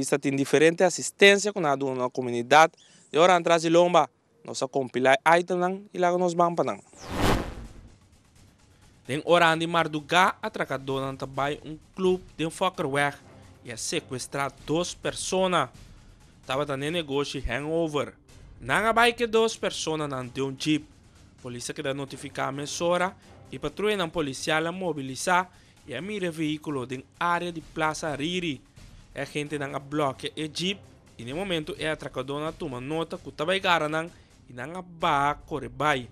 polícia tem diferente assistência com a na comunidade. De hora atrás de lomba, nós compilar item e lá nos vamos. Tem hora de madrugada, atracador não trabalha clube de Fokkerweg e a sequestrar 2 pessoas. Estava tendo negócio hangover. Não vai que 2 pessoas não tem jeep. Polícia que dá notificar a emissora e patrulha não policial mobilizar e a mira veículo em área de Plaza Riri. A gente não bloqueia o jeep e no momento é atracador não toma nota que estava não e não vai correr vai.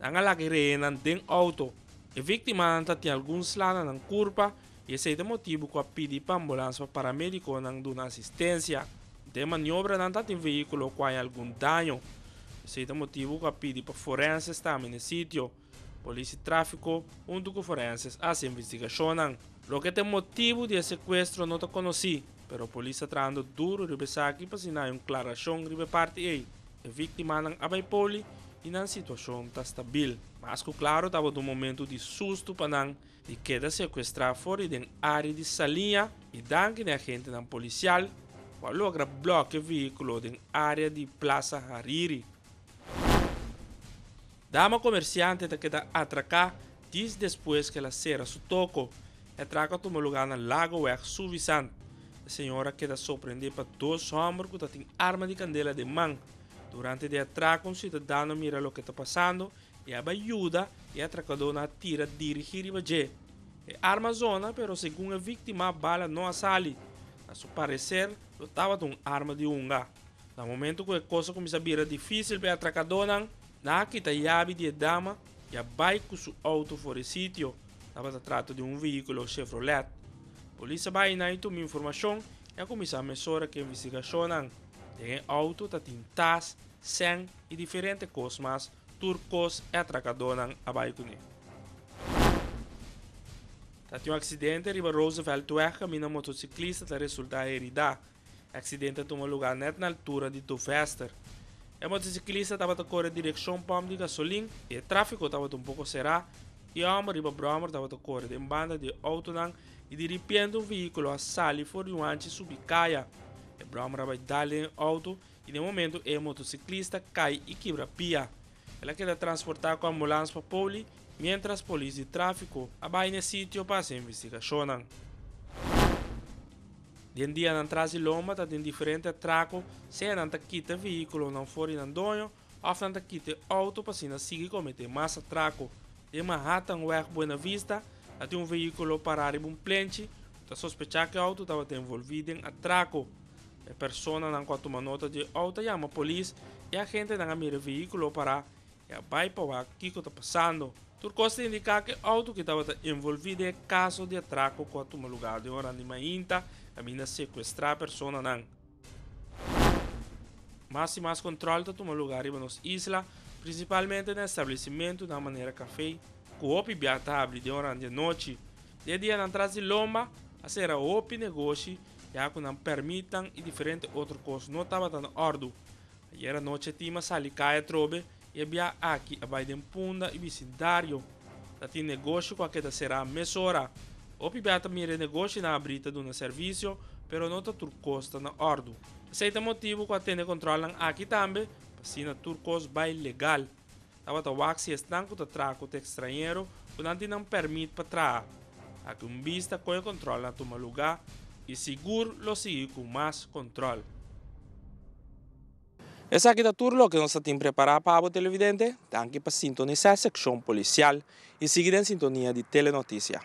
Não há que não tem auto. A vítima tem alguns lados na curva e esse é o motivo que pede para a ambulância para paramédico não dar assistência. De maniobra não tem veículo com algum dano. Esse é o motivo que pede para forenses estar no sítio. Polícia de tráfico, junto com forenses, a investigação. O que tem motivo de sequestro não conheci, mas a polícia está trabalhando duro de pensar aqui para assinar uma declaração de parte aí. A vítima não é poli e na situação está estável. Mas claro, estava no momento de susto para não de queda sequestrar fora da área de salinha e danke a gente não policial para lograr bloquear o veículo na área de Plaza Hariri. Dama comerciante que queda atracar dias depois que ela será su toco. Atraca toma lugar no Lago Weg Suvisant. A senhora queda surpreendida por 2 homens que têm arma de candela de mão. Durante o atraco, um cidadão mira o que está passando e ajuda e o atracador tira dirigir a arma zona, pero segundo a vítima, a bala não sale. A seu parecer, estava com arma de unga. No momento que a coisa começa a virar difícil para o atracador, na quita a chave de dama e vai com seu auto fora do sítio. Estava trato de um veículo Chevrolet. A polícia vai na informação e começa a emissora que a investigação. Tem auto que tem tas, sangue e diferentes coisas, mas turcos e atracador a vai com ele. Tem um acidente em Roosevelt Weg, caminho motociclista que resulta em herida. O acidente tomou lugar net na altura de Tuvester. O motociclista estava a correr direção pompa de gasolina e o tráfego estava um pouco cerrado. E o homem riba Bromer estava a correr em banda de auto e de repente um veículo a sair fora de um antes subcaia. O Bromer vai dar em auto e no momento o motociclista cai e quebra pia. Ela queda transportada com a ambulância para Poli, mientras a polícia de tráfico vai no sítio para a investigação. De dia na trás de lomba tem diferentes atracos, se não quita veículo não for em donho, ou não quita auto para se seguir cometer mais atraco. De Manhattan, Weg Buena Vista, tem um veículo parar em um plente, está sospechado que o auto estava envolvido em atraco. A pessoa não pode tomar nota de auto, chama a polícia e a gente não mira o veículo para e vai para o que está passando. Turcos indica que o auto que estava envolvido em caso de atraco com toma lugar de hora de mainta, caminha sequestrar a pessoa não. Mais e mais controle toma lugar em nas islas, principalmente no estabelecimento da maneira café, com o pibiata abre de hora de noite. De dia na trás de lomba, a ser o negócio já que não permitam e diferentes outras coisas não estava dando ordem. Ayer a noite tima sali caia trobe e havia aqui a baile de Punda e vecindário. Tem negócio com aquela será mesora. O pibiata mira negócio na abrita de um serviço, pero não está turcos na ordem. Esse é o motivo que atende controlam aqui também, para se na turcos baile legal. Estava a waxi estanco de traco de estrangeiro, que não permite para trás. Aqui vista que controla toma lugar e seguro lo sigue com mais controle. Essa aqui é tudo que nós temos preparado para o televidente, tanto para sintonizar a secção policial e seguir em sintonia de Telenotícia.